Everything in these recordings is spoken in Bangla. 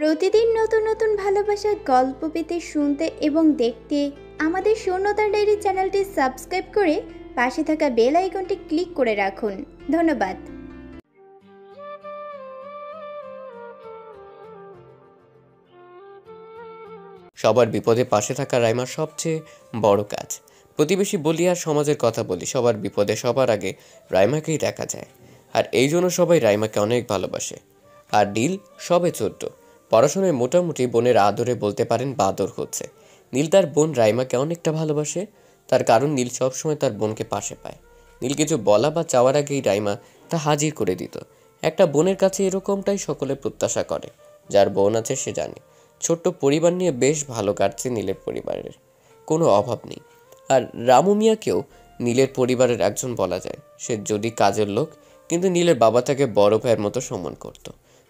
প্রতিদিন নতুন নতুন ভালোবাসার গল্প পেতে, শুনতে এবং দেখতে আমাদের শূন্যতার ডায়েরি চ্যানেলটি সাবস্ক্রাইব করে পাশে থাকা বেল আইকনটি ক্লিক করে রাখুন। ধন্যবাদ। সবার বিপদে পাশে থাকা রাইমার সবচেয়ে বড় কাজ। প্রতিবেশী বলি আর সমাজের কথা বলি, সবার বিপদে সবার আগে রাইমাকেই দেখা যায়। আর এই জন্য সবাই রাইমাকে অনেক ভালোবাসে। আর নীল সবে ছোট্ট, পড়াশোনায় মোটামুটি বোনের আদরে বলতে পারেন বাদর হচ্ছে। নীল তার বোন রাইমাকে অনেকটা ভালোবাসে, তার কারণ নীল সবসময় তার বোনকে পাশে পায়। নীল কিছু বলা বা চাওয়ার আগেই রাইমা তা হাজির করে দিত। একটা বোনের কাছে এরকমটাই সকলে প্রত্যাশা করে। যার বোন আছে সে জানে ছোট্ট পরিবার নিয়ে বেশ ভালো কাটছে নীলের পরিবারের, কোনো অভাব নেই। আর রামু মিয়াকেও নীলের পরিবারের একজন বলা যায়। সে যদি কাজের লোক, কিন্তু নীলের বাবা তাকে বড় ভাইয়ের মতো সম্মান করত,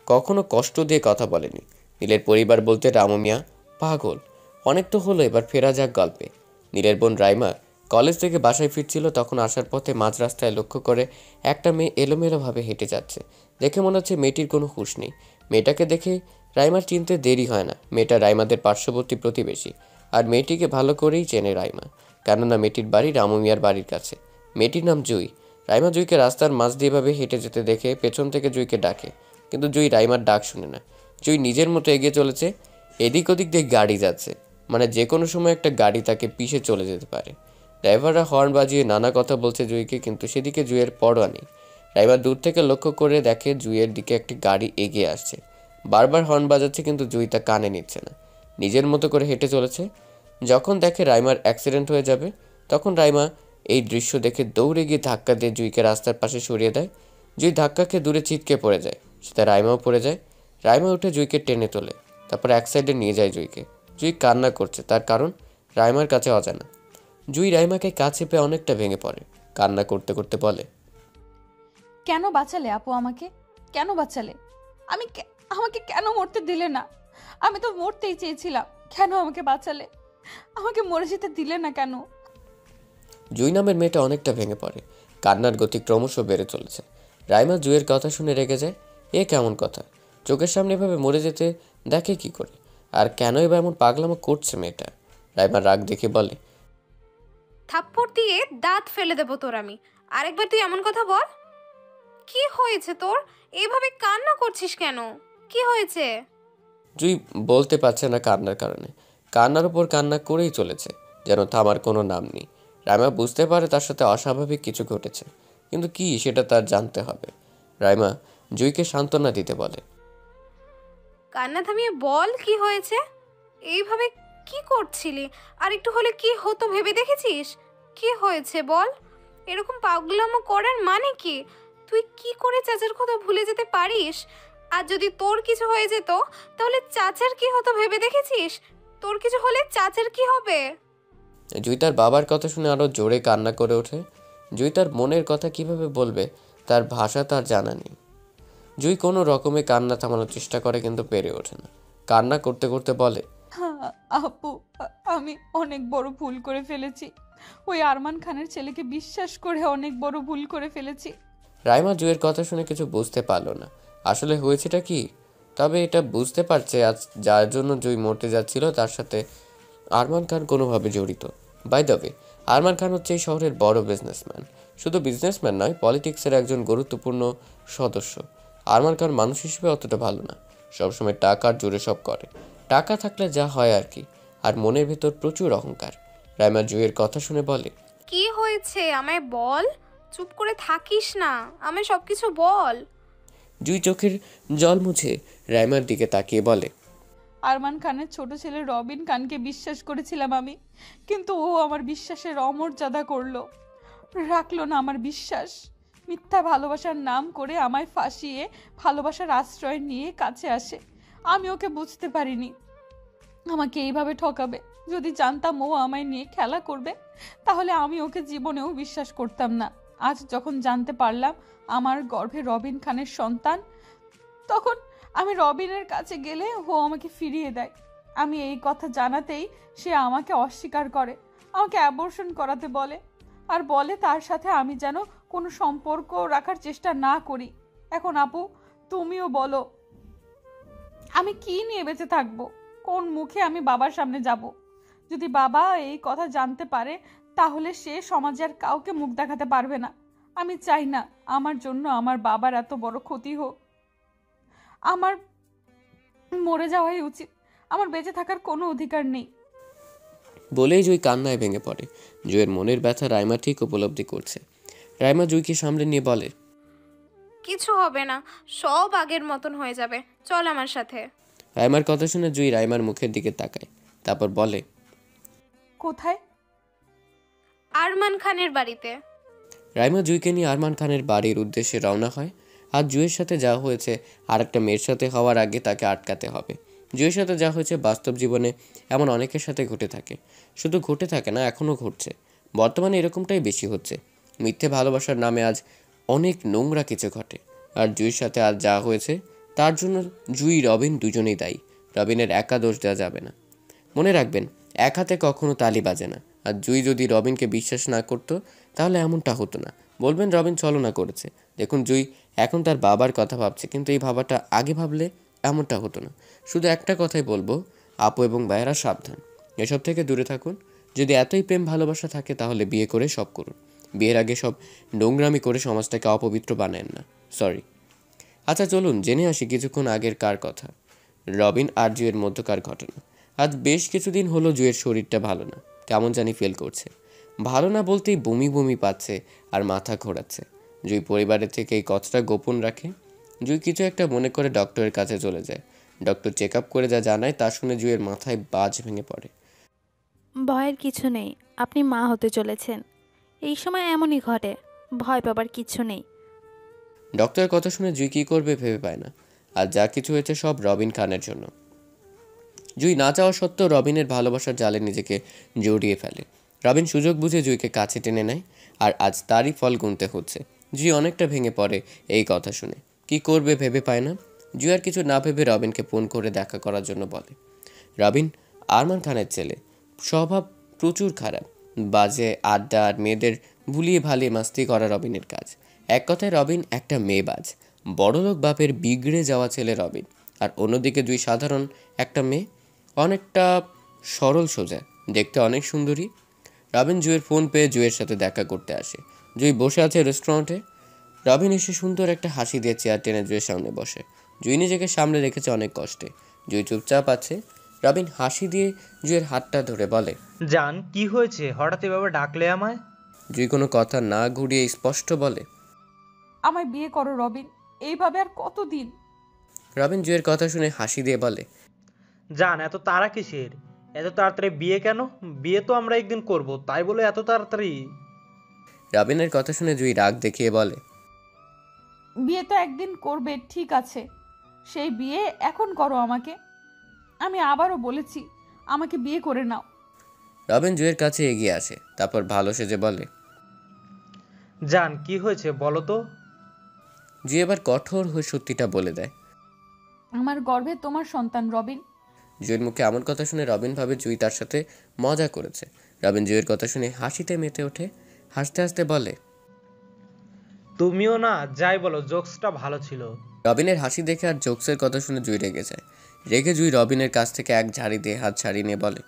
কখনো কষ্ট দিয়ে কথা বলেনি। নীলের পরিবার বলতে রামু মিয়া পাগল। অনেক তো হলো, এবার ফেরা যাক গল্পে। নীলের বোন রাইমা কলেজ থেকে বাসায় ফিরছিল, তখন আসার পথে মাঝ রাস্তায় লক্ষ্য করে একটা মেয়ে এলোমেলোভাবে হেঁটে যাচ্ছে। দেখে মনে হচ্ছে মেয়েটির কোনো হুঁশ নেই। মেয়েটাকে দেখে রাইমার চিনতে দেরি হয় না। মেয়েটা রাইমাদের পার্শ্ববর্তী প্রতিবেশী, আর মেয়েটিকে ভালো করেই চেনে রাইমা, কেননা মেয়েটির বাড়ি রামু মিয়ার বাড়ির কাছে। মেয়েটির নাম জুই। রাইমা জুইকে রাস্তার মাঝ দিয়ে ভাবে হেঁটে যেতে দেখে পেছন থেকে জুইকে ডাকে, কিন্তু জুই রাইমার ডাক শুনে না। জুই নিজের মতো এগিয়ে চলেছে। এদিক ওদিক দিয়ে গাড়ি যাচ্ছে, মানে যে কোনো সময় একটা গাড়ি তাকে পিষে চলে যেতে পারে। ড্রাইভাররা হর্ন বাজিয়ে নানা কথা বলছে জুইকে, কিন্তু সেদিকে জুইয়ের পরোয়া নেই। রাইমা দূর থেকে লক্ষ্য করে দেখে জুইয়ের দিকে একটি গাড়ি এগিয়ে আসছে। বারবার হর্ন বাজাচ্ছে, কিন্তু জুই তা কানে নিচ্ছে না, নিজের মতো করে হেঁটে চলেছে। যখন দেখে রাইমার অ্যাক্সিডেন্ট হয়ে যাবে, তখন রাইমা এই দৃশ্য দেখে দৌড়ে গিয়ে ধাক্কা দিয়ে জুইকে রাস্তার পাশে সরিয়ে দেয়। জুই ধাক্কাকে দূরে ছিটকে পড়ে যায়, সেটা রাইমাও পড়ে যায়। রাইমা উঠে জুইকে টেনে তোলে, তারপর এক সাইডে নিয়ে যায় জুইকে। জুই কান্না করছে, তার কারণ রাইমার কাছে অজানা। জুই রাইমাকে কাছে পেয়ে অনেকটা ভেঙে পড়ে, কান্না করতে করতে বলে, কেন বাঁচালে আপু আমাকে? কেন বাঁচালে? আমাকে কেন মরতে দিলে না? আমি তো মরতেই চেয়েছিলাম, কেন আমাকে বাঁচালে? আমাকে মরে যেতে দিলে না কেন? জুই নামের মেয়েটা অনেকটা ভেঙে পড়ে, কান্নার গতি ক্রমশ বেড়ে চলেছে। রাইমা জুইয়ের কথা শুনে রেগে যায়। এ কেমন কথা? চোখের সামনে এভাবে মরে যেতে দেখে কি করে? আর কেনই বা এমন পাগলামো করছে মেয়েটা? রাইমা রাগ দেখে বলে, থাপ্পড় দিয়ে দাঁত ফেলে দেবো তোর আমি। আরেকবার তুই এমন কথা বল। কি হয়েছে তোর? এইভাবে কান্না করছিস কেন? কি হয়েছে? জুই বলতে পারছে না কান্নার কারণে। কান্নার উপর কান্না করেই চলেছে, যেন থামার কোনো নাম নেই। রাইমা বুঝতে পারে তার সাথে অস্বাভাবিক কিছু ঘটেছে, কিন্তু কি সেটা তার জানতে হবে। রাইমা জুইকে সান্ত্বনা দিতে বলে, কান্না থামিয়ে বল কি হয়েছে। এইভাবে কি করছিলি? আর একটু হলে কি হতো ভেবে দেখেছিস? কি হয়েছে বল। এরকম পাগলামো করার মানে কি? তুই কি করে চাচার কথা ভুলে যেতে পারিস? আর যদি তোর কিছু হয়ে যেত, তাহলে চাচার কি হতো ভেবে দেখেছিস? তোর কিছু হলে চাচার কি হবে? জুই তার বাবার কথা শুনে আরো জোরে কান্না করে ওঠে। জুই তার মনের কথা কিভাবে বলবে, তার ভাষা তার জানা নেই। জুই কোনো রকমে কান্না থামানোর চেষ্টা করে, কিন্তু পেরে ওঠে না। কান্না করতে করতে বলে, আপু, আমি অনেক বড় ভুল করে ফেলেছি। ওই আরমান খানের ছেলেকে বিশ্বাস করে অনেক বড় ভুল করে ফেলেছি। রাইমা জুইয়ের কথা শুনে কিছু বুঝতে পারলো না, আসলে হয়েছেটা কি। তবে এটা বুঝতে পারছে আজ যার জন্য জুই মরতে যাচ্ছিল তার সাথে আরমান খান কোনোভাবে জড়িত। বাই দ্য ওয়ে, আরমান খান হচ্ছে এই শহরের বড় বিজনেসম্যান। শুধু বিজনেসম্যান নয়, পলিটিক্সের একজন গুরুত্বপূর্ণ সদস্য। আরমান খান মানুষ হিসেবে অতটা ভালো না, সবসময় টাকার জোরে সব করে। টাকা থাকলে যা হয় আর কি। আর মনের ভেতর প্রচুর অহংকার। রাইমা জুইয়ের কথা শুনে বলে, কি হয়েছে আমায় বল। চুপ করে থাকিস না, আমায় সবকিছু বল। জুই চোখের জল মুছে রাইমার দিকে তাকিয়ে বলে, আরমান খানের ছোট ছেলে রবিন খানকে বিশ্বাস করেছিলাম আমি, কিন্তু ও আমার বিশ্বাসের অমর্যাদা করলো, রাখলো না আমার বিশ্বাস। মিথ্যা ভালোবাসার নাম করে আমায় ফাঁসিয়ে ভালোবাসার আশ্রয় নিয়ে কাছে আসে। আমি ওকে বুঝতে পারিনি আমাকে এইভাবে ঠকাবে। যদি জানতাম ও আমায় নিয়ে খেলা করবে, তাহলে আমি ওকে জীবনেও বিশ্বাস করতাম না। আজ যখন জানতে পারলাম আমার গর্ভে রবিন খানের সন্তান, তখন আমি রবিনের কাছে গেলে ও আমাকে ফিরিয়ে দেয়। আমি এই কথা জানাতেই সে আমাকে অস্বীকার করে, আমাকে অ্যাবর্শন করাতে বলে, আর বলে তার সাথে আমি যেন কোনো সম্পর্ক রাখার চেষ্টা না করি। এখন আপু, তুমিও বলো। আমি কি নিয়ে বেঁচে থাকবো? কোন মুখে আমি বাবার সামনে যাব? যদি বাবা এই কথা জানতে পারে তাহলে সে সমাজে আর কাউকে মুখ দেখাতে পারবে না। আমি চাই না আমার জন্য আমার বাবার এত বড় ক্ষতি হোক। আমার মরে যাওয়াই উচিত। আমার বেঁচে থাকার কোনো অধিকার নেই। বলেই জুই কান্নায় ভেঙে পড়ে। জুইয়ের মনের ব্যথা রাইমা ঠিক উপলব্ধি করছে। রাইমা জুইকে সামলে নিয়ে বলে, কিছু হবে না, সব আগের মতন হয়ে যাবে, চল আমার সাথে। রাইমার কথা শুনে জুই রাইমার মুখের দিকে তাকায়, তারপর বলে, কোথায়? আরমান খানের বাড়িতে। রাইমা জুইকে নিয়ে আরমান খানের বাড়ির উদ্দেশ্যে রওনা হয়। আর জুইয়ের সাথে যা হয়েছে আর একটা মেয়ের সাথে হওয়ার আগে তাকে আটকাতে হবে। জুইয়ের সাথে যা হয়েছে বাস্তব জীবনে এমন অনেকের সাথে ঘটে থাকে। শুধু ঘটে থাকে না, এখনও ঘটছে। বর্তমানে এরকমটাই বেশি হচ্ছে। মিথ্যে ভালোবাসার নামে আজ অনেক নোংরা কিছু ঘটে। আর জুইয়ের সাথে আজ যা হয়েছে তার জন্য জুই রবিন দুজনেই দায়ী। রবিনের একা দোষ দেওয়া যাবে না। মনে রাখবেন, এক হাতে কখনো তালি বাজে না। আর জুই যদি রবিনকে বিশ্বাস না করতো তাহলে এমনটা হতো না। বলবেন রবিন ছলনা করেছে। দেখুন, জুই এখন তার বাবার কথা ভাবছে, কিন্তু এই ভাবাটা আগে ভাবলে এমনটা হতো না। শুধু একটা কথাই বলবো, আপু এবং ভাইয়েরা সাবধান, এসব থেকে দূরে থাকুন। যদি এতই প্রেম ভালোবাসা থাকে তাহলে বিয়ে করে সব করুন। বিয়ের আগে সব নোংরামি করে সমাজটাকে অপবিত্র বানায়েন না। সরি। আচ্ছা চলুন জেনে আসি কিছুক্ষণ আগের কার কথা, রবিন আর জুইয়ের মধ্যকার ঘটনা। আজ বেশ কিছুদিন হলো জুইয়ের শরীরটা ভালো না, কেমন জানি ফিল করছে। ভালো না বলতেই বমি বমি পাচ্ছে আর মাথা ঘোরাচ্ছে। জুই পরিবারের থেকে এই কথাটা গোপন রাখে। জুই কিছু একটা মনে করে ডক্টরের কাছে চলে যায়। ডক্টর চেক আপ করে যা জানায় তা শুনে জুইয়ের মাথায় বাজ ভেঙে পড়ে। ভয়ের কিছু নেই, আপনি মা হতে চলেছেন। এই সময় এমনই ঘটে, ভয় পাবার কিছু নেই। ডক্টরের কথা শুনে জুই কী করবে ভেবে পায় না। আর যা কিছু হয়েছে সব রবিন খানের জন্য। জুই না চাওয়া সত্ত্বেও রবিনের ভালোবাসার জালে নিজেকে জড়িয়ে ফেলে। রবিন সুযোগ বুঝে জুইকে কাছে টেনে নেয়, আর আজ তারই ফল গুনতে হচ্ছে। জুই অনেকটা ভেঙে পড়ে এই কথা শুনে। কি করবে ভেবে পায় না। জুই আর কিছু না ভেবে রবিনকে ফোন করে দেখা করার জন্য বলে। রবিন আরমান খানের ছেলে, স্বভাব প্রচুর খারাপ। বাজে আড্ডা আর মেয়েদের ভুলিয়ে ভালিয়ে মাস্তি করা রবিনের কাজ। এক কথায় রবিন একটা মেয়েবাজ, বড়লোক বাপের বিগড়ে যাওয়া ছেলে রবিন। আর অন্যদিকে দুই সাধারণ একটা মেয়ে, অনেকটা সরল সোজা, দেখতে অনেক সুন্দরী। রবিন জুইয়ের ফোন পেয়ে জুইয়ের সাথে দেখা করতে আসে। জুই বসে আছে রেস্টুরেন্টে। রবিন এসে সুন্দর একটা হাসি দিয়ে চেয়ার টেনে জুইয়ের সামনে বসে। জুই নিজেকে সামনে রেখেছে অনেক কষ্টে। জুই চুপচাপ আছে। রবিন হাসি দিয়ে জুইয়ের হাতটা ধরে বলে, জান কি হয়েছে, হঠাৎ এভাবে ডাকলে আমায়? জুই কোনো কথা না ঘুরিয়ে স্পষ্ট বলে, আমায় বিয়ে করো রবিন। এইভাবে আর কতদিন? রবিন জুইয়ের কথা শুনে হাসি দিয়ে বলে, জান এত তাড়া কিসের? এত তাড়াতাড়ি বিয়ে কেন? বিয়ে তো আমরা একদিন করব, তাই বলে এত তাড়াতাড়ি? রবিনের কথা শুনে জুই রাগ দেখিয়ে বলে, বিয়ে তো একদিন করবে, ঠিক আছে, সেই বিয়ে এখন করো আমাকে। আমি আবারও বলেছি, আমাকে বিয়ে করে নাও। রবিন জুইয়ের কাছে এগিয়ে আসে, তারপর ভালো সেজে বলে, জান কি হয়েছে বলো তো? জুই এবার কঠোর হয়ে সত্যিটা বলে দেয়। আমার গর্ভে তোমার সন্তান রবিন। জুইয়ের মুখে এমন কথা শুনে রবিন ভাবে জুই তার সাথে মজা করেছে। রবিন জুইয়ের কথা শুনে হাসিতে মেতে ওঠে। হাসতে হাসতে বলে, তুমিও না যাই বলো, জোকসটা ভালো ছিল। রবিনের হাসি দেখে আর জোকসের কথা শুনে জুই রেগে যায়। রেগে জুই রবিনের কাছ থেকে এক ঝাড়ি দিয়ে হাত ছাড়িয়ে নিয়ে বলে,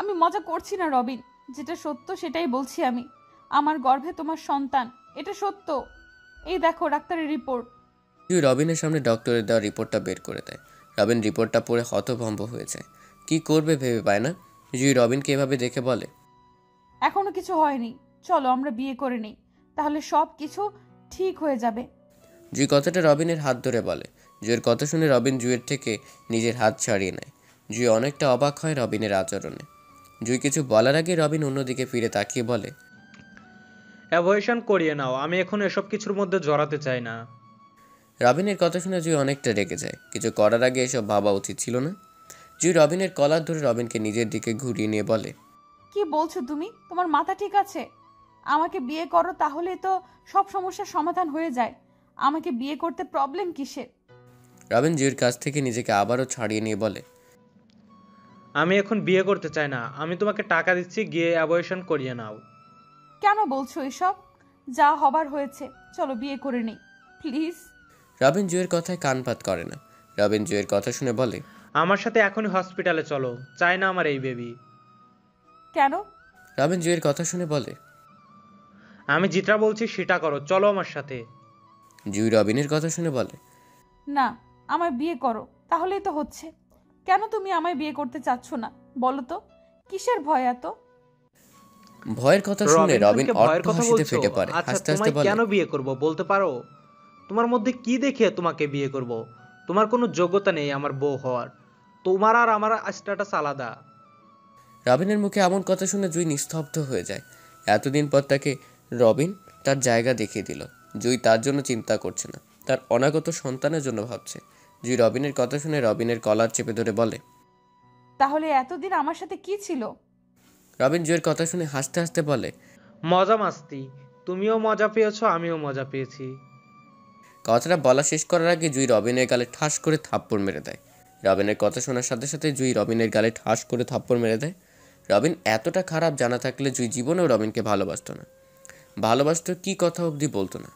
আমি মজা করছি না রবিন, যেটা সত্য সেটাই বলছি আমি। আমার গর্ভে তোমার সন্তান, এটা সত্য। এই দেখো ডাক্তারের রিপোর্ট। জুই রবিনের সামনে ডক্টরের দেওয়া রিপোর্টটা বের করে দেয়। রবিন রিপোর্টটা পড়ে হতভম্ব হয়ে যায়। কি করবে ভেবে পায় না। জুই রবিনকে এভাবে দেখে বলে, এখনো কিছু হয়নি, চলো আমরা বিয়ে করে নিই, তাহলে সব কিছু ঠিক হয়ে যাবে। জুই কথাটা রবিনের হাত ধরে বলে। জুইয়ের কথা শুনে রবিন জুইয়ের থেকে নিজের হাত ছাড়িয়ে নেয়। জুই অনেকটা অবাক হয় রবিনের আচরণে। জুই কিছু বলার আগে রবিন অন্যদিকে ফিরে তাকিয়ে বলে, অ্যাভয়েশন করিয়ে নাও, আমি এখন এসব কিছুর মধ্যে জড়াতে চাই না। রবিনের কথা শুনে জুই অনেকটা রেগে যায়। কিছু করার আগে এসব ভাবা উচিত ছিল না। জুই রবিনের কলার ধরে রবিনকে নিজের দিকে ঘুরিয়ে নিয়ে বলে, কি বলছো তুমি? তোমার মাথা ঠিক আছে? আমাকে বিয়ে করো, তাহলে তো সব সমস্যার সমাধান হয়ে যায়। আমাকে বিয়ে করতে প্রবলেম কিসের? রবিন জুইয়ের কাছ থেকে নিজেকে আবারও ছাড়িয়ে নিয়ে বলে, আমি এখন বিয়ে করতে চাই না, আমি তোমাকে টাকা দিচ্ছি, গিয়ে অ্যাবর্শন করিয়ে নাও। কেন বলছো এসব? যা হবার হয়েছে, চলো বিয়ে করে নেই প্লিজ। রবিন জুইয়ের কথায় কানপাত করে না। রবিন জুইয়ের কথা শুনে বলে, আমার সাথে এখনই হসপিটালে চলো, চাই না আমার এই বেবি। কেন? রবিন জুইয়ের কথা শুনে বলে, আমি যেটা বলছি সেটা করো, চলো আমার সাথে। জুই রবিনের কথা শুনে বলে, না, আমায় বিয়ে করো, তাহলেই তো হচ্ছে। কেন তুমি আমায় বিয়ে করতে চাচ্ছ না বলো তো? কিসের ভয় এত? ভয়ের কথা শুনে রবিন রবিনসনকে ভয়ের অট্ট কথা হাসিতে বলছো? ফেটে পড়ে। আচ্ছা, হাসতে হাসতে তোমায় বলে, কেন বিয়ে করব বলতে পারো? তোমার মধ্যে কি দেখে তোমাকে বিয়ে করব? তোমার কোনো যোগ্যতা নেই আমার বউ হওয়ার। তোমার আর আমার স্ট্যাটাস আলাদা। রবিনের মুখে এমন কথা শুনে জুই নিস্তব্ধ হয়ে যায়। এতদিন পর তাকে রবিন তার জায়গা দেখিয়ে দিল। জুই তার জন্য চিন্তা করছে না, তার অনাগত সন্তানের জন্য ভাবছে। জুই রবিনের কথা শুনে রবিনের কলার চেপে ধরে বলে, তাহলে এতদিন আমার সাথে কি ছিল? রবিন জুইয়ের কথা শুনে হাসতে হাসতে বলে, মজা মাস্তি। তুমিও মজা পেয়েছো, আমিও মজা পেয়েছি। কথাটা বলা শেষ করার আগে জুই রবিনের গালে ঠাস করে থাপ্পড় মেরে দেয়। রবিনের কথা শোনার সাথে সাথে জুই রবিনের গালে ঠাস করে থাপ্পড় মেরে দেয়। রবিন এতটা খারাপ জানা থাকলে জুই জীবনেও রবিনকে ভালোবাসতো না। ভালোবাসতো কি কথা অবধি বলতো না।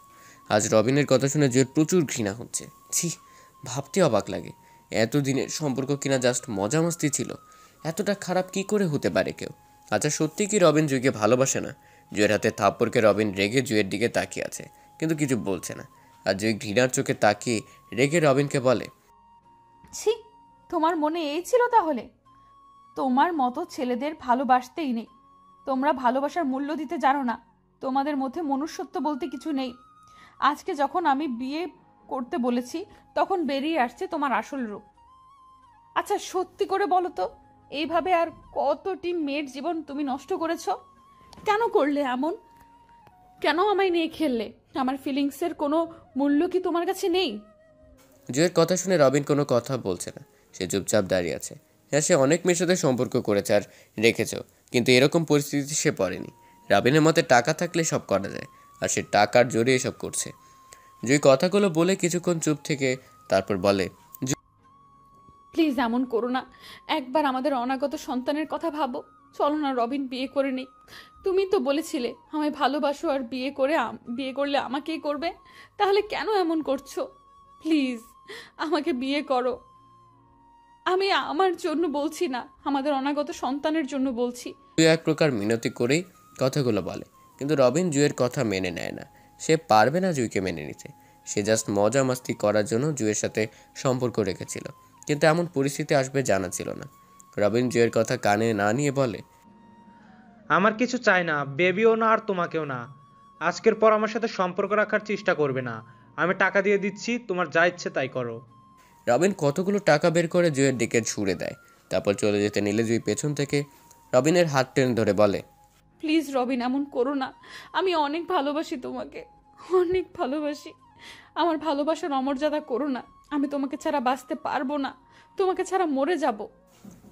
আজ রবিনের কথা শুনে জুইয়ের প্রচুর ঘৃণা হচ্ছে। ছি, ভাবতে অবাক লাগে। এতদিনের সম্পর্ক কিনা জাস্ট মজা মাস্তি ছিল, এতটা খারাপ কি করে হতে পারে কেউ? আচ্ছা, সত্যি কি রবিন জুইকে ভালোবাসে না? জুইয়ের হাতে থাপ্পড়কে রবিন রেগে জুইয়ের দিকে তাকিয়ে আছে, কিন্তু কিছু বলছে না। আর জুই ঘৃণার চোখে তাকিয়ে রেগে রবিনকে বলে, ছি, তোমার মনে এই ছিল তাহলে? তোমার মতো ছেলেদের ভালোবাসতেই নেই। তোমরা ভালোবাসার মূল্য দিতে জানো না। তোমাদের মধ্যে মনুষ্যত্ব বলতে কিছু নেই। আজকে যখন আমি বিয়ে করতে বলেছি তখন বেরিয়ে আসছে তোমার আসল রূপ। আচ্ছা, সত্যি করে বলো তো, এইভাবে আর কতটি মেয়ের জীবন তুমি নষ্ট করেছো? কেন করলে এমন? কেন আমায় নিয়ে খেললে? আমার ফিলিংসের কোনো মূল্য কি তোমার কাছে নেই? জুইয়ের কথা শুনে রবিন কোনো কথা বলছে না। সে চুপচাপ দাঁড়িয়ে আছে। হ্যাঁ, সে অনেক মেয়ের সাথে সম্পর্ক করেছে আর রেখেছেও, কিন্তু এরকম পরিস্থিতিতে সে পড়েনি। রবিনের মতে টাকা থাকলে সব করা যায়, আর সে টাকার জোরে এসব করছে। জুই কথাগুলো বলে কিছুক্ষণ চুপ থেকে তারপর বলে, প্লিজ এমন করো না। একবার আমাদের অনাগত সন্তানের কথা ভাবো। চলো না রবিন, বিয়ে করে নিই। তুমি তো বলেছিলে আমায় ভালোবাসো আর বিয়ে করলে আমাকেই করবে। তাহলে কেন এমন করছো? প্লিজ আমাকে বিয়ে করো। আমি আমার জন্য বলছি না, আমাদের অনাগত সন্তানের জন্য বলছি। জুই এক প্রকার মিনতি করেই কথাগুলো বলে, কিন্তু রবিন জুইয়ের কথা মেনে নেয় না। সে পারবে না জুইকে মেনে নিতে। সে জাস্ট মজা মাস্তি করার জন্য জুইয়ের সাথে সম্পর্ক রেখেছিল, কিন্তু এমন পরিস্থিতি আসবে জানা ছিল না। রবিন জুইয়ের কথা কানে না নিয়ে বলে, আমার কিছু চাই না, বেবিও না আর তোমাকেও না। আজকের পর আমার সাথে সম্পর্ক রাখার চেষ্টা করবে না। আমি টাকা দিয়ে দিচ্ছি, তোমার যা ইচ্ছে তাই করো। রবিন কতগুলো টাকা বের করে জুইয়ের দিকে ছুঁড়ে দেয়। তারপর চলে যেতে নিলে জুই পেছন থেকে রবিনের হাত টেনে ধরে বলে, প্লিজ রবিন, এমন করো না। আমি অনেক ভালোবাসি তোমাকে, অনেক ভালোবাসি। আমার ভালোবাসার অমর্যাদা করো না। আমি তোমাকে ছাড়া বাঁচতে পারবো না, তোমাকে ছাড়া মরে যাব।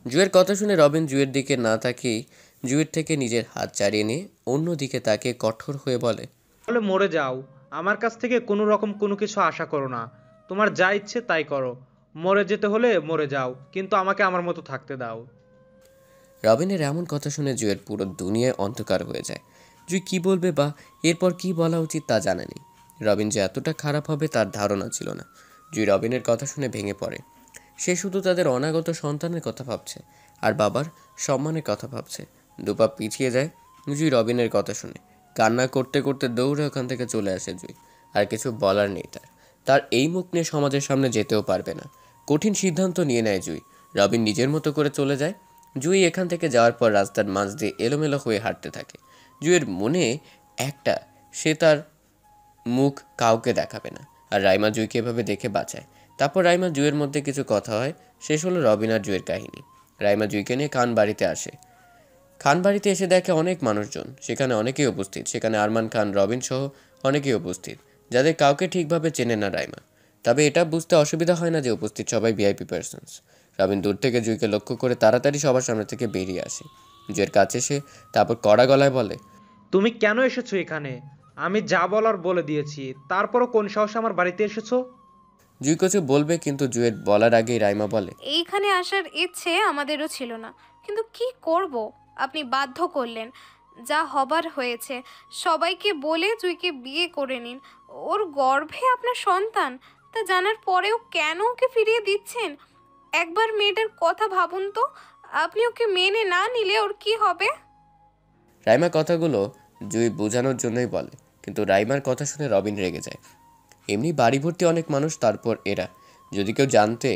জুইয়ের কথা শুনে রবিন জুইয়ের দিকে না তাকিয়ে জুইয়ের থেকে নিজের হাত ছাড়িয়ে নিয়ে অন্য দিকে তাকিয়ে কঠোর হয়ে বলে, তাহলে মরে যাও। আমার কাছ থেকে কোনো রকম কোনো কিছু আশা করো না। তোমার যা ইচ্ছে তাই করো। মরে যেতে হলে মরে যাও, কিন্তু আমাকে আমার মতো থাকতে দাও। রবিনের এমন কথা শুনে জুইয়ের পুরো দুনিয়ায় অন্ধকার হয়ে যায়। জুই কি বলবে বা এরপর কি বলা উচিত তা জানে নি। রবিন যে এতটা খারাপ হবে তার ধারণা ছিল না। জুই রবিনের কথা শুনে ভেঙে পড়ে। সে শুধু তাদের অনাগত সন্তানের কথা ভাবছে আর বাবার সম্মানের কথা ভাবছে। দুপা পিছিয়ে যায় জুই রবিনের কথা শুনে। কান্না করতে করতে দৌড়ে ওখান থেকে চলে আসে জুই। আর কিছু বলার নেই তার। তার এই মুখ নিয়ে সমাজের সামনে যেতেও পারবে না। কঠিন সিদ্ধান্ত নিয়ে নেয় জুই। রবিন নিজের মতো করে চলে যায়। জুই এখান থেকে যাওয়ার পর রাস্তার মাঝ দিয়ে এলোমেলো হয়ে হাঁটতে থাকে। জুইয়ের মনে একটা, সে তার মুখ কাউকে দেখাবে না। আর রাইমা জুইকে এভাবে দেখে বাঁচায়। তারপর রাইমা জুইয়ের মধ্যে কিছু কথা হয়। শেষ হলো রবিন আর জুইয়ের কাহিনী। রাইমা জুইকে নিয়ে খান বাড়িতে আসে। খান বাড়িতে এসে দেখে অনেক মানুষজন, সেখানে অনেকেই উপস্থিত। সেখানে আরমান খান, রবিন সহ অনেকেই উপস্থিত, যাদের কাউকে ঠিকভাবে চেনে না রাইমা। তবে এটা বুঝতে অসুবিধা হয় না যে উপস্থিত সবাই ভিআইপি পার্সনস। রবিন দূর থেকে জুইকে লক্ষ্য করে তাড়াতাড়ি সবার সামনে থেকে বেরিয়ে আসে। জুইয়ের কাছে এসে তারপর কড়া গলায় বলে, তুমি কেন এসেছো এখানে? আমি যা বলার বলে দিয়েছি, তারপরও কোন সাহসে আমার বাড়িতে এসেছো? জুই কিছু বলবে, কিন্তু জুইয়ের বলার আগেই রাইমা বলে, এইখানে আসার ইচ্ছে আমাদেরও ছিল না, কিন্তু কি করব, আপনি বাধ্য করলেন। যা হবার হয়েছে। সবাইকে বলে জুইকে বিয়ে করে নিন। ওর গর্ভে আপনার সন্তান, তা জানার পরেও কেন ওকে ফিরিয়ে দিচ্ছেন? একবার মেয়েটার কথা ভাবুন তো, আপনি ওকে মেনে না নিলে ওর কি হবে? রাইমা কথাগুলো জুই বোঝানোর জন্যই বলে, কিন্তু রাইমার কথা শুনে রবিন রেগে যায়। এমনি বাড়ি ভর্তি অনেক মানুষ, তারপর এরা যদি কেউ জানতে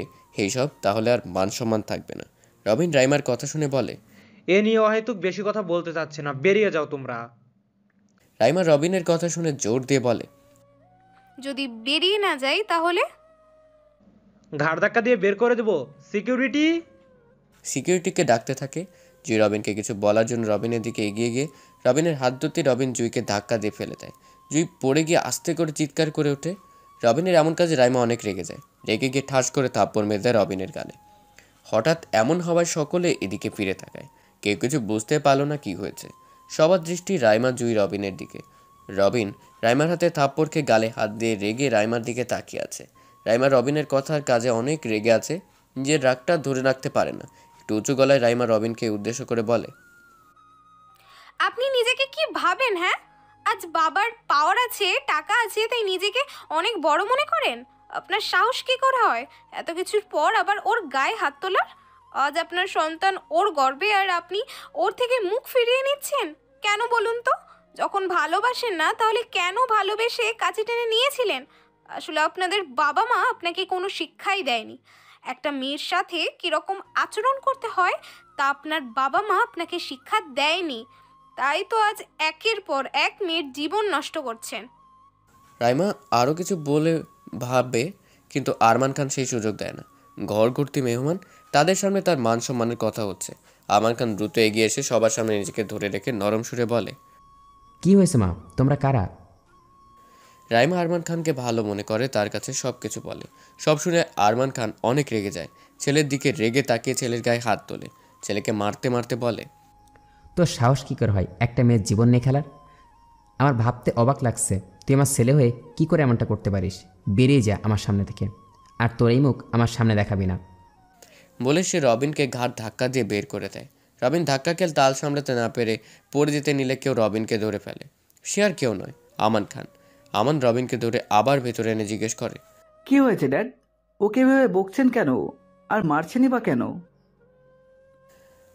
এইসব, তাহলে আর মান সম্মান থাকবে না। রবিন রাইমার কথা শুনে বলে, এ নিয়ে অহেতুক বেশি কথা বলতে চাচ্ছে না, বেরিয়ে যাও তোমরা। রাইমা রবিনের কথা শুনে জোর দিয়ে বলে, যদি বেরিয়ে না যাই তাহলে? ঘাড় ধাক্কা দিয়ে বের করে দেবো। সিকিউরিটি! সিকিউরিটিকে ডাকতে থাকে। জুই রবিনকে কিছু বলার জন্য রবিনের দিকে এগিয়ে গিয়ে রবিনের হাত ধরতে রবিন জুইকে ধাক্কা দিয়ে ফেলে দেয়। জুই পড়ে গিয়ে আস্তে করে চিৎকার করে ওঠে। রবিনের এমন কাজে রাইমা অনেক রেগে যায়। রেগে গিয়ে ঠাস করে থাপ্পড় মেরে দেয় রবিনের গালে। হঠাৎ এমন হওয়ায় সকলে এদিকে ফিরে তাকায়। কেউ কিছু বুঝতে পারল না কি হয়েছে। সবার দৃষ্টি রাইমা, জুই, রবিনের দিকে। রবিন রাইমার হাতে থাপ্পড় খেয়ে গালে হাত দিয়ে রেগে রাইমার দিকে তাকিয়ে আছে। রাইমা রবিনের কথার কাজে অনেক রেগে আছে, নিজের রাগটা ধরে রাখতে পারে না। একটু উঁচু গলায় রাইমা রবিনকে উদ্দেশ্য করে বলে, আপনি নিজেকে কি ভাবেন? হ্যাঁ, আজ বাবার পাওয়ার আছে, টাকা আছে, তাই নিজেকে অনেক বড় মনে করেন? আপনার সাহস কি করে হয় এত কিছুর পর আবার ওর গায়ে হাত তোলার? আজ আপনার সন্তান ওর গর্বে, আর আপনি ওর থেকে মুখ ফিরিয়ে নিচ্ছেন কেন বলুন তো? যখন ভালোবাসেন না তাহলে কেন ভালোবেসে কাছে টেনে নিয়েছিলেন? আসলে আপনাদের বাবা মা আপনাকে কোনো শিক্ষাই দেয়নি। একটা মেয়ের সাথে কীরকম আচরণ করতে হয় তা আপনার বাবা মা আপনাকে শিক্ষা দেয়নি, তাই তো আজ একের পর এক মেয়ের জীবন নষ্ট করছেন। রাইমা আরও কিছু বলে ভাববে, কিন্তু আরমান খান সেই সুযোগ দেয় না। ঘর ঘুরতি মেহমান, তাদের সামনে তার মান সম্মানের কথা হচ্ছে। আরমান খান দ্রুত এগিয়ে এসে সবার সামনে নিজেকে ধরে রেখে নরম সুরে বলে, কি হয়েছে মা, তোমরা কারা? রাইমা আরমান খানকে ভালো মনে করে, তার কাছে সব কিছু বলে। সব শুনে আরমান খান অনেক রেগে যায়। ছেলের দিকে রেগে তাকিয়ে ছেলের গায়ে হাত তোলে। ছেলেকে মারতে মারতে বলে, তোর সাহস কী করে হয় একটা মেয়ের জীবন নিয়ে খেলার? আমার ভাবতে অবাক লাগছে, তুই আমার ছেলে হয়ে কি করে এমনটা করতে পারিস? বেরিয়ে যা আমার সামনে থেকে, আর তোর এই মুখ আমার সামনে দেখাবি না। বলে সে রবিনকে ঘাড় ধাক্কা দিয়ে বের করে দেয়। রবিন ধাক্কা খেল তাল সামলাতে না পেরে পড়ে যেতে নিলে কেউ রবিনকে ধরে ফেলে। সে আর কেউ নয়, আমান খান। আমান রবিনকে ধরে আবার ভেতরে এনে জিজ্ঞেস করে, কি হয়েছে ড্যাড? ওকে এভাবে বকছেন কেন, আর মারছেনই বা কেন?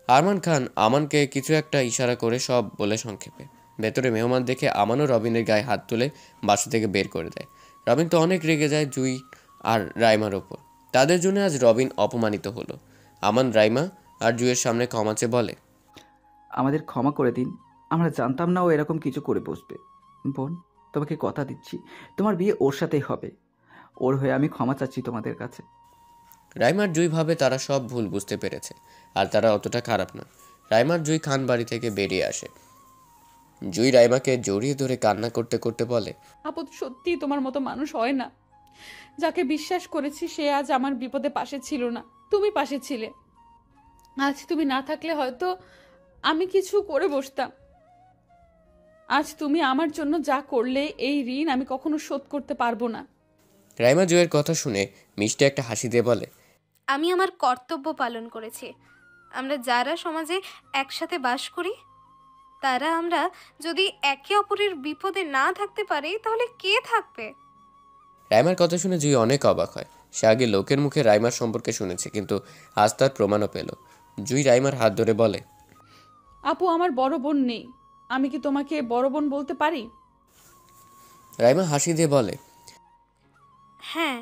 আরমান খান আমানকে কিছু একটা ইশারা করে সব বলে সংক্ষেপে। ভেতরে মেহমান দেখে আমানও রবিনের গায়ে হাত তুলে বাসা থেকে বের করে দেয়। রবিন তো অনেক রেগে যায় জুই আর রাইমার ওপর। তাদের জন্য আজ রবিন অপমানিত হলো। আমান রাইমা আর জুইয়ের সামনে ক্ষমা চেয়ে বলে, আমাদের ক্ষমা করে দিন, আমরা জানতাম না ও এরকম কিছু করে বসবে। বোন, তোমাকে কথা দিচ্ছি, তোমার বিয়ে ওর সাথেই হবে। ওর হয়ে আমি ক্ষমা চাচ্ছি তোমাদের কাছে। রাইমার জুই ভাবে তারা সব ভুল বুঝতে পেরেছে, আর তারা অতটা খারাপ না। রাইমার জুই খান বাড়ি থেকে বেরিয়ে আসে। জুই রাইমাকে জড়িয়ে ধরে কান্না করতে করতে বলে, আপু সত্যিই তোমার মতো মানুষ হয় না। যাকে বিশ্বাস করেছি সে আজ আমার বিপদে পাশে ছিল না, তুমি পাশে ছিলে। আজ তুমি না থাকলে হয়তো আমি কিছু করে বসতাম। আজ তুমি আমার জন্য যা করলে, এই ঋণ আমি কখনো শোধ করতে পারবো না। রাইমা জুইয়ের কথা শুনে মিষ্টি একটা হাসি দিয়ে বলে, আমি আমার কর্তব্য পালন করেছি। আমরা যারা সমাজে একসাথে বাস করি, তারা আমরা যদি একে অপরের বিপদে না থাকতে পারি তাহলে কে থাকবে? রাইমার কথা শুনে জুই অনেক অবাক হয়। সে আগে লোকের মুখে রাইমার সম্পর্কে শুনেছে, কিন্তু আজ তার প্রমাণও পেল। জুই রাইমার হাত ধরে বলে, আপু আমার বড় বোন নেই, আমি কি তোমাকে বড় বোন বলতে পারি? রাইমা হাসি দিয়ে বলে, হ্যাঁ।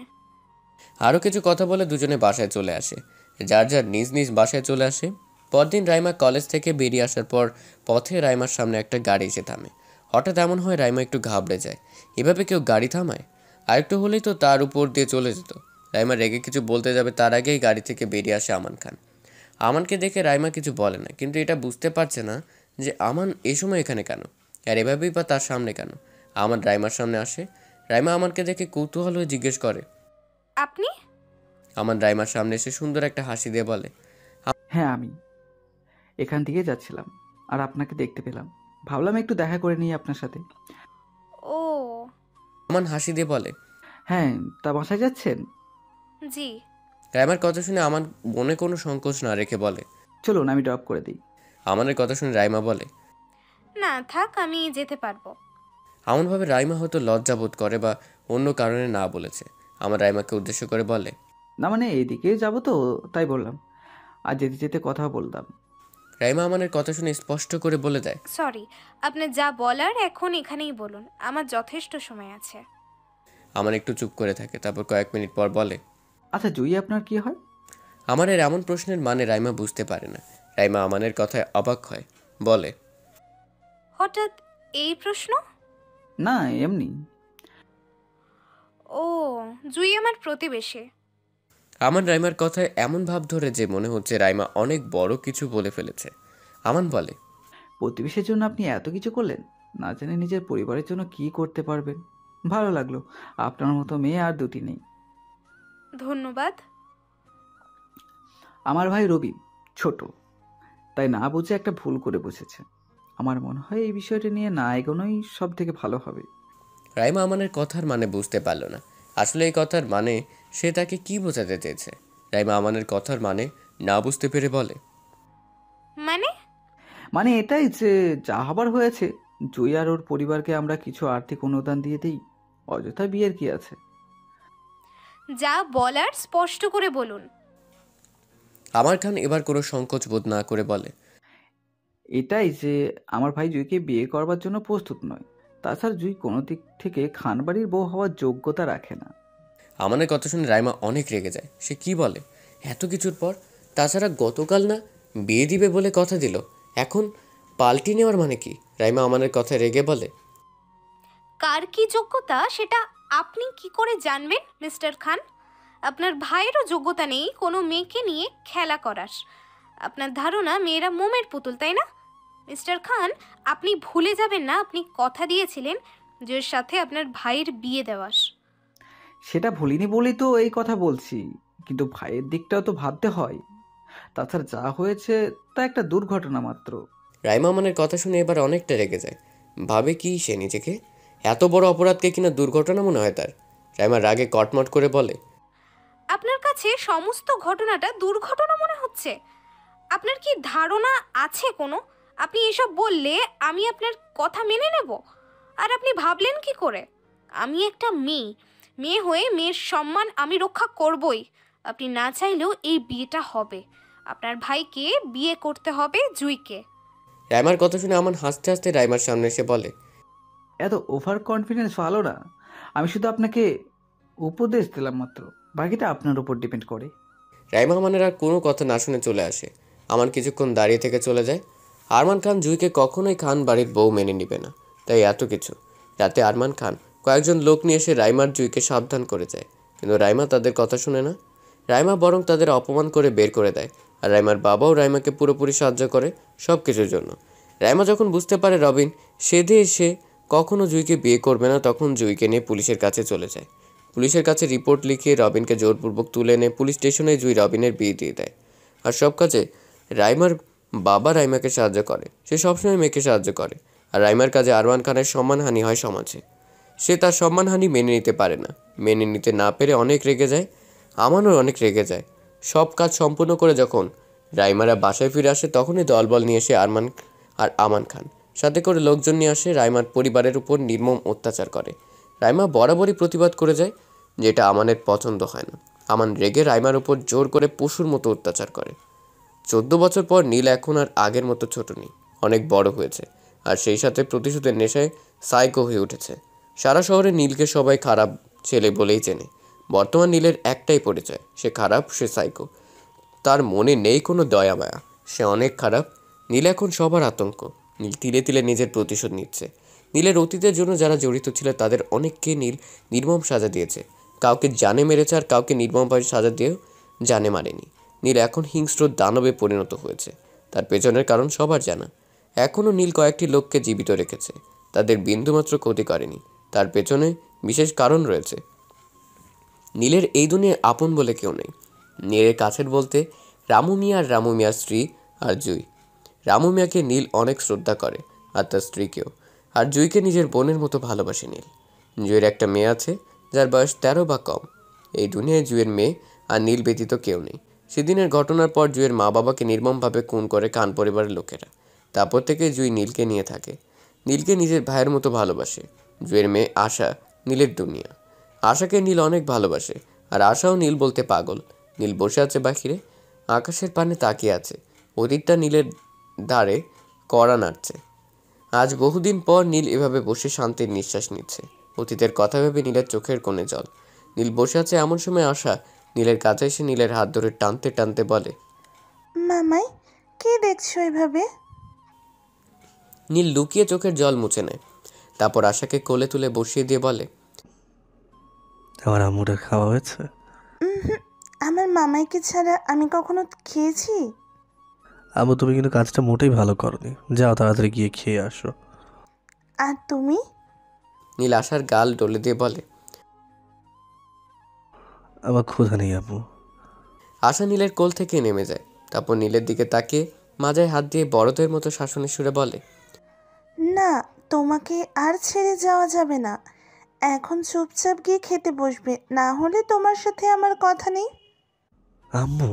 আরও কিছু কথা বলে দুজনে বাসায় চলে আসে। যার যার নিজ নিজ বাসায় চলে আসে। পরদিন রাইমা কলেজ থেকে বেরিয়ে আসার পর পথে রাইমার সামনে একটা গাড়ি এসে থামে। হঠাৎ এমন হয় রাইমা একটু ঘাবড়ে যায়। এভাবে কেউ গাড়ি থামায়? আরেকটু হলেই তো তার উপর দিয়ে চলে যেত। রাইমা রেগে কিছু বলতে যাবে, তার আগেই গাড়ি থেকে বেরিয়ে আসে আমান খান। আমানকে দেখে রাইমা কিছু বলে না, কিন্তু এটা বুঝতে পারছে না যে আমান এই সময় এখানে কেন, আর এভাবেই বা তার সামনে কেন। আমান রাইমার সামনে আসে। রাইমা আমানকে দেখে কৌতূহল হয়ে জিজ্ঞেস করে, আপনি? আমান রাইমার সামনে এসে সুন্দর একটা হাসি দিয়ে বলে, হ্যাঁ, আমি এখান থেকে যাচ্ছিলাম আর আপনাকে দেখতে পেলাম, ভাবলাম একটু দেখা করে নিই আপনার সাথে। ও আমান হাসি দিয়ে বলে, হ্যাঁ, তা বাসায় যাচ্ছেন? জি। রাইমার কথা শুনে আমার মনে কোনো সংকোচ না রেখে বলে, চলুন আমি ড্রপ করে দিই। আমানের কথা শুনে রাইমা বলে, না থাক, আমি যেতে পারবো। এমনভাবে রাইমা হয়তো লজ্জা বোধ করে বা অন্য কারণে না বলেছে। আমার রাইমাকে উদ্দেশ্য করে বলে। না মানে এইদিকে যাব তো, তাই বললাম। আর যেতে যেতে কথা বলতাম। রাইমা আমানের কথা শুনে স্পষ্ট করে বলে দেয়। সরি, আপনি যা বলার এখন এখানেই বলুন, আমার যথেষ্ট সময় আছে। আমান একটু চুপ করে থাকে, তারপর কয়েক মিনিট পর বলে। আচ্ছা জুই, আপনার কি হয়? আমানের এমন প্রশ্নের মানে রাইমা বুঝতে পারে না। রাইমা আমানের কথায় অবাক হয়, বলে। হঠাৎ এই প্রশ্ন? না এমনি। ও, জুই আমার প্রতিবেশী। আমান রাইমার কথায় এমন ভাব ধরে যে মনে হচ্ছে রাইমা অনেক বড় কিছু বলে ফেলেছে। আমান বলে। প্রতিবেশীর জন্য আপনি এত কিছু করলেন, না জানি নিজের পরিবারের জন্য কি করতে পারবেন। ভালো লাগলো, আপনার মতো মেয়ে আর দুটি নেই। ধন্যবাদ। আমার ভাই রবি ছোট, তাই না বুঝে একটা ভুল করে বসেছে। আমার মনে হয় এই বিষয়টা নিয়ে না এগোনোই সব থেকে ভালো হবে। রাইমা আমানের কথার মানে বুঝতে পারল না। আসলে এই কথার মানে সে তাকে কি বোঝাতে চেয়েছে। রাইমা আমানের কথার মানে না বুঝতে পেরে বলে। মানে? মানে এটাই যে যা হবার হয়েছে, জুই আর ওর পরিবারকে আমরা কিছু আর্থিক অনুদান দিয়ে দিই। অযথা বিয়ের কি আছে? যা বলার স্পষ্ট করে বলুন। আমার খান এবার কোনো সংকোচ বোধ না করে বলে। এটাই যে আমার ভাই জুইকে বিয়ে করবার জন্য প্রস্তুত নয়। তাছাড়া জুই কোনো দিক থেকে খানবাড়ির বউ হওয়ার যোগ্যতা রাখে না। আমানের কথা শুনে রাইমা অনেক রেগে যায়। সে কি বলে এত কিছুর পর? তাছাড়া গতকাল না বিয়ে দিবে বলে কথা দিল, এখন পাল্টি নেওয়ার মানে কি? রাইমা আমানের কথায় রেগে বলে। কার কি যোগ্যতা সেটা আপনি কি করে জানবেন মিস্টার খান? আপনার ভাইয়েরও যোগ্যতা নেই কোনো মেয়েকে নিয়ে খেলা করার। আপনার ধারণা মেয়েরা মোমের পুতুল, তাই না? মিস্টার খান, আপনি ভুলে যাবেন না আপনি কথা দিয়েছিলেন যে ওর সাথে আপনার ভাইয়ের বিয়ে দেওয়ার। সেটা ভুলিনি বলেই তো এই কথা বলছি, কিন্তু ভাইয়ের দিকটাও তো ভাবতে হয়। তাছাড়া যা হয়েছে তা একটা দুর্ঘটনা মাত্র। রাইমা আমানের কথা শুনে এবার অনেকটা রেগে যায়। ভাবে কি সে নিজেকে? এত বড় অপরাধকে কিনা দুর্ঘটনা মনে হয় তার। রাইমা রাগে কটমট করে বলে। আপনার কাছে সমস্ত ঘটনাটা দুর্ঘটনা মনে হচ্ছে? আপনার কি ধারণা আছে কোনো? আপনি এসব বললে আমি আপনার কথা মেনে নেব? আর আপনি ভাবলেন কি করে? আমি একটা মেয়ে হয়ে মেয়ের সম্মান আমি রক্ষা করবই। আপনি না চাইলেও এই বিয়েটা হবে। আপনার ভাইকে বিয়ে করতে হবে জুইকে। রাইমার কথা শুনে আমান হাসতে হাসতে রাইমার সামনে এসে বলে। এত ওভার কনফিডেন্স ভালো না। আমি শুধু আপনাকে উপদেশ দিলাম মাত্র, বাকিটা আপনার উপর ডিপেন্ড করে। রাইমা আমানের আর কোনো কথা না শুনে চলে আসে। আমান কিছুক্ষণ দাঁড়িয়ে থেকে চলে যায়। আরমান খান জুইকে কখনোই খান বাড়ির বউ মেনে নিবে না, তাই এত কিছু। রাতে আরমান খান কয়েকজন লোক নিয়ে এসে রাইমার জুইকে সাবধান করে যায়, কিন্তু রাইমা তাদের কথা শুনে না। রাইমা বরং তাদের অপমান করে বের করে দেয়। আর রাইমার বাবাও রাইমাকে পুরোপুরি সাহায্য করে সব কিছুর জন্য। রাইমা যখন বুঝতে পারে রবিন সেধে এসে কখনো জুইকে বিয়ে করবে না, তখন জুইকে নিয়ে পুলিশের কাছে চলে যায়। পুলিশের কাছে রিপোর্ট লিখিয়ে রবিনকে জোরপূর্বক তুলে এনে পুলিশ স্টেশনে জুই রবিনের বিয়ে দিয়ে দেয়। আর সব কাজে রাইমার বাবা রাইমাকে সাহায্য করে। সে সবসময় মেয়েকে সাহায্য করে। আর রাইমার কাজে আরমান খানের সম্মানহানি হয় সমাজে। সে তার সম্মানহানি মেনে নিতে পারে না। মেনে নিতে না পেরে অনেক রেগে যায়। আমানও অনেক রেগে যায়। সব কাজ সম্পূর্ণ করে যখন রাইমারা বাসায় ফিরে আসে, তখনই দলবল নিয়ে এসে আরমান আর আমান খান সাথে করে লোকজন নিয়ে আসে রাইমার পরিবারের উপর নির্মম অত্যাচার করে। রাইমা বরাবরই প্রতিবাদ করে যায়, যেটা আমানের পছন্দ হয় না। আমান রেগে রাইমার উপর জোর করে পশুর মতো অত্যাচার করে। 14 বছর পর নীল এখন আর আগের মতো ছোট নেই, অনেক বড় হয়েছে। আর সেই সাথে প্রতিশোধের নেশায় সাইকো হয়ে উঠেছে। সারা শহরে নীলকে সবাই খারাপ ছেলে বলেই চেনে। বর্তমান নীলের একটাই পরিচয়, সে খারাপ, সে সাইকো। তার মনে নেই কোনো দয়া মায়া, সে অনেক খারাপ। নীল এখন সবার আতঙ্ক। নীল তিলে তিলে নিজের প্রতিশোধ নিচ্ছে। নীলের অতীতের জন্য যারা জড়িত ছিল তাদের অনেককে নীল নির্মম সাজা দিয়েছে। কাউকে জানে মেরেছে, আর কাউকে নির্মমভাবে সাজা দিয়েও জানে মারেনি। নীল এখন হিংস্র দানবে পরিণত হয়েছে। তার পেছনের কারণ সবার জানা। এখনও নীল কয়েকটি লোককে জীবিত রেখেছে, তাদের বিন্দুমাত্র ক্ষতি করেনি। তার পেছনে বিশেষ কারণ রয়েছে। নীলের এই দুনিয়ায় আপন বলে কেউ নেই। নীলের কাছের বলতে রামু মিয়া আর রামু মিয়ার স্ত্রী আর জুই। রামু মিয়াকে নীল অনেক শ্রদ্ধা করে, আর তার স্ত্রীকেও। আর জুইকে নিজের বোনের মতো ভালোবাসে নীল। জুইয়ের একটা মেয়ে আছে যার বয়স 13 বা কম। এই দুনিয়ায় জুইয়ের মেয়ে আর নীল ব্যতীত কেউ নেই। সেদিনের ঘটনার পর জুইয়ের মা বাবাকে নির্মমভাবে খুন করে খান পরিবারের লোকেরা। তারপর থেকে জুই নীলকে নিয়ে থাকে। নীলকে নিজের ভাইয়ের মতো ভালোবাসে। জুইয়ের মেয়ে আশা নীলের দুনিয়া। আশাকে নীল অনেক ভালোবাসে, আর আশাও নীল বলতে পাগল। নীল বসে আছে বাহিরে, আকাশের পানে তাকিয়ে আছে। অতীতটা নীলের ধারে কড়া নাড়ছে। আজ বহুদিন পর নীল এভাবে বসে শান্তির নিঃশ্বাস নিচ্ছে। অতীতের কথা ভেবে নীলের চোখের কোণে জল। নীল বসে আছে, এমন সময় আশা নীলের কাছে এসে নীলের হাত ধরে টানতে টানতে বলে, মামাই কি দেখছো এভাবে? নীল লুকিয়ে চোখের জল মুছে নেয়। তারপর আশাকে কোলে তুলে বসিয়ে দিয়ে বলে, আমার আম্মুটার খাওয়া হয়েছে? আমার মামাইকে ছাড়া আমি কখনো খেয়েছি? আম্মু, তুমি কিন্তু কাজটা মোটেই ভালো করনি। যাও তাড়াতাড়ি গিয়ে খেয়ে আসো। আর তুমি? নীল আশার গাল ডলে দিয়ে বলে, আমার ক্ষুধা নেই আম্মু। আশা নীলের কোল থেকে নেমে যায়। তারপর নীলের দিকে তাকিয়ে মাজায় হাত দিয়ে বড়দের মতো শাসনের সুরে বলে, না, তোমাকে আর ছেড়ে যাওয়া যাবে না। এখন চুপচাপ গিয়ে খেতে বসবে, না হলে তোমার সাথে আমার কথা নেই। আম্মু।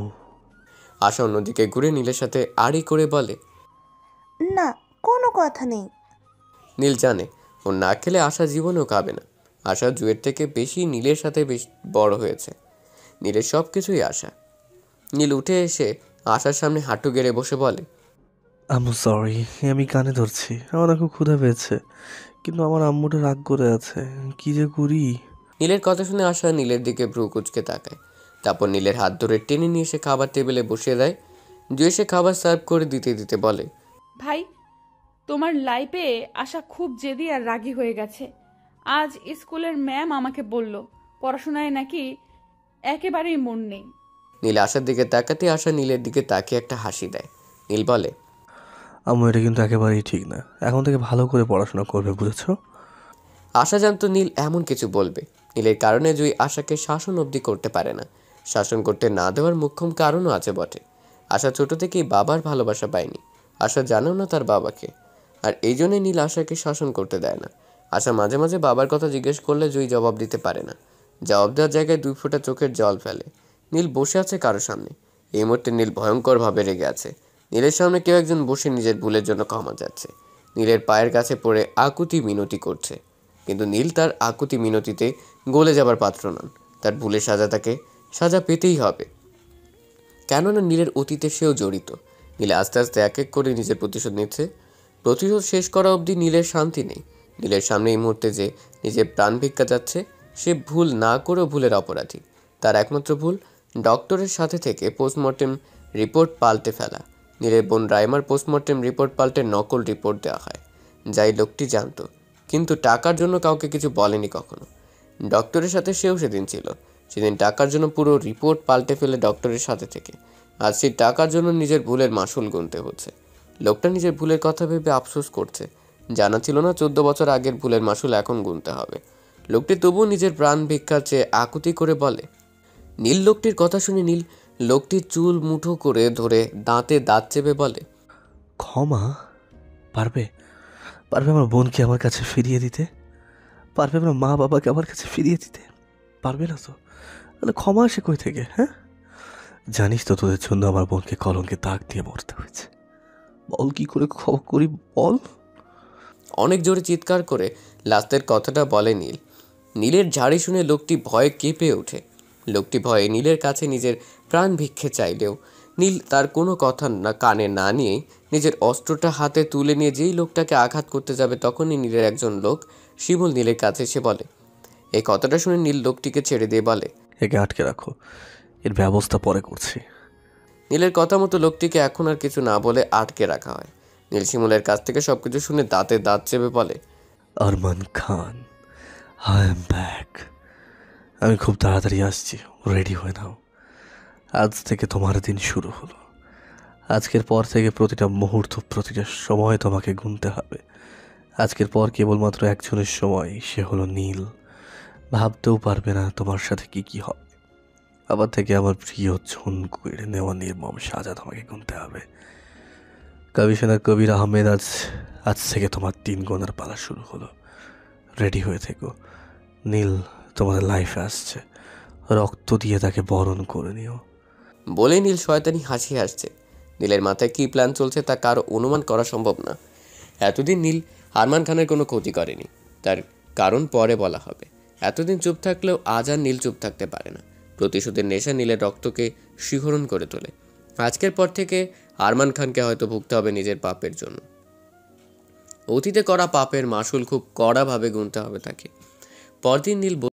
আশা অন্যদিকে ঘুরে নীলের সাথে আড়ি করে বলে, না, কোনো কথা নেই। নীল জানে ও না খেলে আশা জীবনেও খাবে না। আশা জুয়ের থেকে বেশি নীলের সাথে বেশ বড় হয়েছে। নীলের সব কিছুই আশা। নীল উঠে এসে আশার সামনে হাঁটু গেড়ে বসে বলে, আম্মু সরি, আমি কানে ধরছি। আমার খুব ক্ষুধা পেয়েছে, কিন্তু আমার আম্মুটা রাগ করে আছে। কি যে করি। নীলের কথা শুনে আশা নীলের দিকে ভ্রু কুচকে তাকায়। তারপর নীলের হাত ধরে টেনে নিয়ে এসে খাবার টেবিলে বসিয়ে দেয়। জুয়ে সে খাবার সার্ভ করে দিতে দিতে বলে, ভাই, তোমার লাইফে আশা খুব জেদি আর রাগী হয়ে গেছে। আজ স্কুলের ম্যাম আমাকে বলল পড়াশোনায় নাকি একেবারেই মন নেই। নীল আশার দিকে তাকাতে আশা নীলের দিকে তাকিয়ে একটা হাসি দেয়। নীল বলে, আম্মু, এটা কিন্তু একেবারেই ঠিক না। এখন থেকে ভালো করে পড়াশোনা করবে, বুঝেছো? আশা জানতো নীল এমন কিছু বলবে। নীলের কারণে জুই আশাকে শাসন অবধি করতে পারে না। শাসন করতে না দেওয়ার মুখ্যম কারণও আছে বটে। আশা ছোট থেকেই বাবার ভালোবাসা পায়নি। আশা জানেও না তার বাবাকে, আর এই জন্যে নীল আশাকে শাসন করতে দেয় না। আশা মাঝে মাঝে বাবার কথা জিজ্ঞেস করলে জুই জবাব দিতে পারে না। জবাব দেওয়ার জায়গায় 2 ফোঁটা চোখের জল ফেলে। নীল বসে আছে কারো সামনে। এই মুহূর্তে নীল ভয়ঙ্করভাবে রেগে আছে। নীলের সামনে কেউ একজন বসে নিজের ভুলের জন্য ক্ষমা যাচ্ছে। নীলের পায়ের কাছে পড়ে আকুতি মিনতি করছে, কিন্তু নীল তার আকুতি মিনতিতে গলে যাবার পাত্র নন। তার ভুলের সাজা তাকে সাজা পেতেই হবে, কেননা নীলের অতীতে সেও জড়িত। নীল আস্তে আস্তে এক এক করে নিজের প্রতিশোধ নিচ্ছে। প্রতিশোধ শেষ করা অবধি নীলের শান্তি নেই। নীলের সামনে এই মুহূর্তে যে নিজের প্রাণ ভিক্ষা যাচ্ছে, সে ভুল না করেও ভুলের অপরাধী। তার একমাত্র ভুল ডক্টরের সাথে থেকে পোস্টমর্টেম রিপোর্ট পাল্টে ফেলা। নীলের বোন রাইমার পোস্টমর্টেম রিপোর্ট পাল্টে নকল রিপোর্ট দেওয়া হয়, যাই লোকটি জানতো, কিন্তু টাকার জন্য কাউকে কিছু বলেনি কখনো। ডক্টরের সাথে সেও সেদিন ছিল। সেদিন টাকার জন্য পুরো রিপোর্ট পাল্টে ফেলে ডক্টরের সাথে থেকে আজ সেই টাকার জন্য নিজের ভুলের মাসুল গুনতে হচ্ছে। লোকটা নিজের ভুলের কথা ভেবে আফসোস করছে। জানা ছিল না 14 বছর আগের ভুলের মাসুল এখন গুনতে হবে। লোকটি তবুও নিজের প্রাণ ভিক্ষার চেয়ে আকুতি করে বলে। নীল লোকটির কথা শুনে নীল লোকটির চুল মুঠো করে ধরে দাঁতে দাঁত চেপে বলে, ক্ষমা? পারবে? পারবে আমার বোনকে আমার কাছে ফিরিয়ে দিতে? পারবে আমার মা বাবাকে আমার কাছে ফিরিয়ে দিতে? পারবে না তো? তাহলে ক্ষমা আসে কই থেকে? হ্যাঁ, জানিস তো তোদের জন্য আমার বোনকে কলঙ্কে দাগ দিয়ে মরতে হয়েছে। বল কি করে ক্ষমা করি, বল? অনেক জোরে চিৎকার করে লাস্টের কথাটা বলে নীল। নীলের ঝাড়ি শুনে লোকটি ভয়ে কেঁপে ওঠে। লোকটি ভয়ে নীলের কাছে নিজের প্রাণ ভিক্ষে চাইলেও নীল তার কোনো কথা না কানে না নিয়েই নিজের অস্ত্রটা হাতে তুলে নিয়ে যেই লোকটাকে আঘাত করতে যাবে, তখনই নীলের একজন লোক শিমুল নীলের কাছে এসে বলে। এই কথাটা শুনে নীল লোকটিকে ছেড়ে দিয়ে বলে, একে আটকে রাখো, এর ব্যবস্থা পরে করছি। নীলের কথা মতো লোকটিকে এখন আর কিছু না বলে আটকে রাখা হয়। নীল শিমুলের কাছ থেকে সবকিছু শুনে দাঁতে দাঁত চেপে বলে, আরমান খান, আই এম ব্যাক। আমি খুব তাড়াতাড়ি আসছি, রেডি হয়ে নাও। আজ থেকে তোমার দিন শুরু হলো। আজকের পর থেকে প্রতিটা মুহূর্ত, প্রতিটা সময় তোমাকে গুনতে হবে। আজকের পর কেবলমাত্র একজনের সময়, সে হলো নীল। ভাবতেও পারবে না তোমার সাথে কি কি হবে। আবার থেকে আমার প্রিয় জন কেড়ে নেওয়া নির্মম সাজা তোমাকে গুনতে হবে। কমিশনার কবির আহমেদ, আজ থেকে তোমার 3 গোনার পালা শুরু হলো। রেডি হয়ে থেকো। নীল তোমাদের লাইফে আসছে, রক্ত দিয়ে তাকে বরণ করে নিও। বলে নীল শয়তানি হাসি হাসছে। নীলের মাথায় কী প্ল্যান চলছে তা কারো অনুমান করা সম্ভব না। এতদিন নীল আরমান খানের কোনো ক্ষতি করেনি, তার কারণ পরে বলা হবে। এতদিন চুপ থাকলেও আজ আর নীল চুপ থাকতে পারে না। প্রতিশোধের নেশা নীলের রক্তকে শিহরণ করে তোলে। আজকের পর থেকে আরমান খানকে হয়তো ভুগতে হবে নিজের পাপের জন্য। অতীতে করা পাপের মাসুল খুব কড়াভাবে গুনতে হবে তাকে। পরদিন নীল